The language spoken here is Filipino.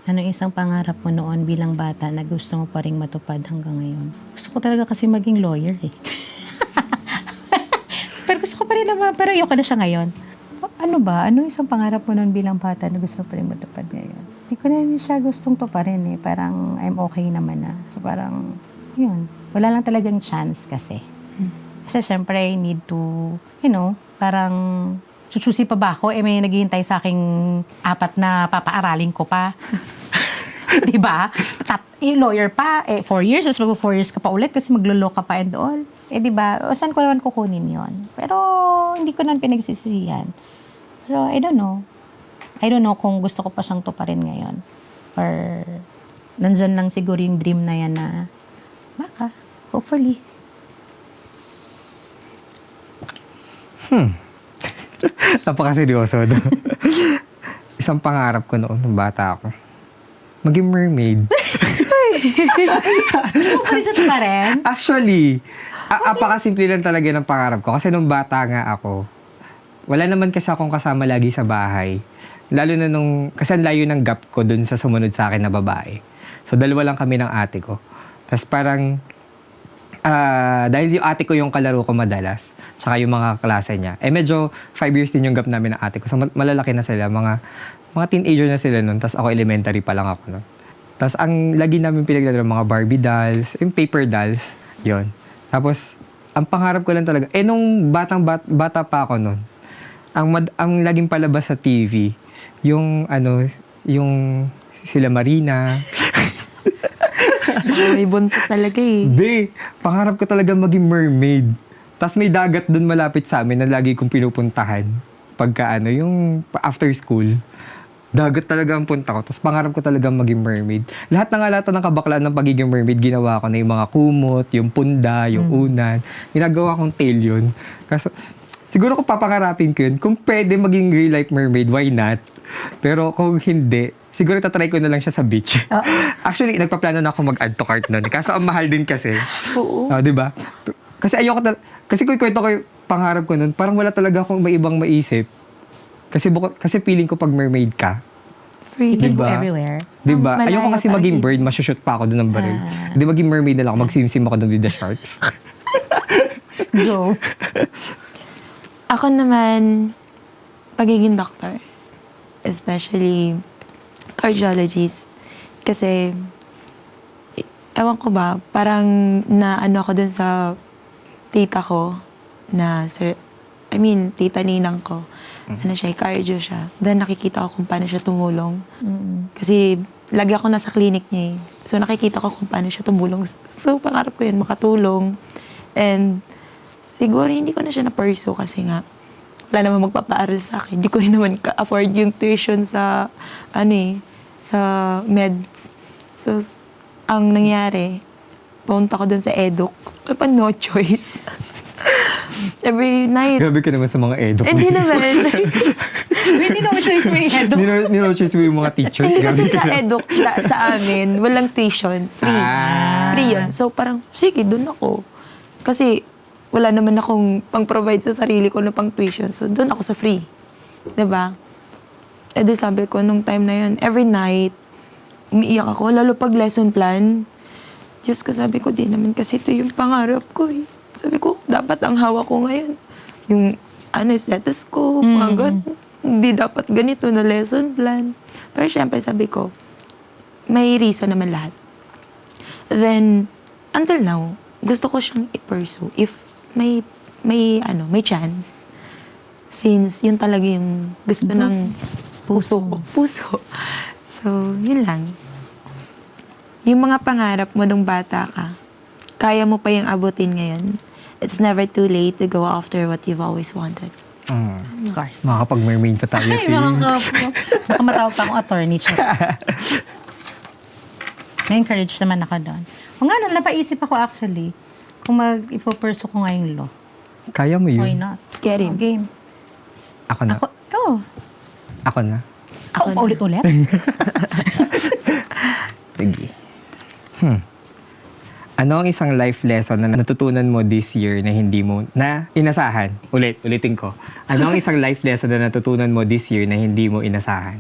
Ano isang pangarap mo noon bilang bata na gusto mo pa rin matupad hanggang ngayon? Gusto ko talaga kasi maging lawyer eh. Pero gusto ko pa rin naman, pero ayoko na siya ngayon. Ano ba? Ano isang pangarap mo noon bilang bata na gusto mo pa rin matupad ngayon? Hindi ko na rin siya gustong tuparin eh. Parang I'm okay naman na. So, parang, yun. Wala lang talagang chance kasi. Kasi syempre, I need to, parang sususi pa ba ako? May naghihintay sa aking 4 na papaaralin ko pa. Diba? Lawyer pa, 4 years, tapos mag-4 years ka pa ulit kasi maglo-law ka pa and all. Diba? O saan ko naman kukunin yon? Pero hindi ko naman pinagsisisihan. Pero I don't know. I don't know kung gusto ko pa siyang tuparin ngayon. Or nandyan lang siguro yung dream na yan na baka, hopefully. Napakaseryoso, no? Isang pangarap ko noon nung bata ako. Maging mermaid. Gusto mo pa rin siya tuparin? Actually, apakasimple lang talaga ng pangarap ko. Kasi nung bata nga ako, wala naman kasi akong kasama lagi sa bahay. Lalo na kasi ang layo ng gap ko dun sa sumunod sa akin na babae. So, 2 lang kami ng ate ko. Tapos parang, dahil yung ate ko yung kalaro ko madalas, tsaka yung mga klase niya. Medyo 5 years din yung gap namin ng ate ko. So, malalaki na sila. Mga teenager na sila nun. Tapos ako elementary pa lang ako nun. Tapos ang lagi namin pinaglalaro, mga Barbie dolls, yung paper dolls, yon. Tapos, ang pangarap ko lang talaga, nung bata pa ako nun, ang laging palabas sa TV, yung sila Marina. May buntot talaga eh. Pangarap ko talaga maging mermaid. Tapos may dagat dun malapit sa amin na lagi kong pinupuntahan. Pagka yung after school. Dagat talaga ang punta ko. Tapos pangarap ko talaga maging mermaid. Lahat ng kabaklaan ng pagiging mermaid, ginawa ko na yung mga kumot, yung punda, yung unan. Ginagawa kong tail yun. Kasi siguro kung papangarapin ko yun, kung pwede maging real life mermaid, why not? Pero kung hindi, siguro tatry ko na lang siya sa beach. Actually, nagpaplano na ako mag-add to cart nun. Kaso ang mahal din kasi. Oo. Diba? Kasi kasi kung kwento ko yung pangarap ko nun, parang wala talaga akong may ibang maisip. Kasi feeling ko pag mermaid ka, Free. You can Diba? go everywhere. diba? Malaya Ayoko kasi talaga maging eh. bird, masushoot pa ako dun ng baril. Hindi maging mermaid na lang ako, mag-swim ako dun with the sharks. Go. Ako naman, pagiging doctor. Especially cardiologist. Kasi, ewan ko ba, parang naano ako dun sa tita ko na tita ninang ko. Ano siya, cardio siya. Then nakikita ko kung paano siya tumulong. Kasi lagi ako nasa clinic niya eh. So nakikita ko kung paano siya tumulong. So pangarap ko yun, makatulong. And siguro hindi ko na siya na-pursue kasi nga wala naman magpapaaral sa akin. Hindi ko rin naman ka-afford yung tuition sa sa meds. So ang nangyari, punta ko dun sa eduk. Pa no choice. Every night. Grabe ka naman sa mga eduk. Hindi naman. Hindi na choice mo yung head. Nino-choose mo yung mga teachers. Hindi kasi Grabe ka sa naman. eduk sa amin, walang tuition. Free. Free yun. So parang, sige, dun ako. Kasi wala naman akong pang-provide sa sarili ko na pang-tuition. So dun ako sa free. 'Di ba? Di sabi ko, nung time na yun, every night, umiiyak ako. Lalo pag lesson plan. Diyos ko, sabi ko, di naman kasi ito yung pangarap ko eh. Sabi ko, dapat ang hawak ko ngayon. Yung stethoscope, mga ganun. Hindi dapat ganito na lesson plan. Pero syempre, sabi ko, may reason naman lahat. Then, until now, gusto ko siyang i-pursue if may chance. Since yun talaga yung gusto ng puso. So, yun lang. Yung mga pangarap mo nung bata ka, kaya mo pa yung abutin ngayon. It's never too late to go after what you've always wanted. Of course. Makakapag-mermaid pa tayo. Ay, baka matawag pa akong attorney. Na-encourage naman ako doon. O nga, napaisip ako actually, kung mag-ipupursue ko nga yung law. Kaya mo Why yun. not? Get in. Game. Ako na. Ako na. Ako pa ulit-ulit? Sige. Ano ang isang life lesson na natutunan mo this year na hindi mo inasahan? Ulitin ko. Ano ang isang life lesson na natutunan mo this year na hindi mo inasahan?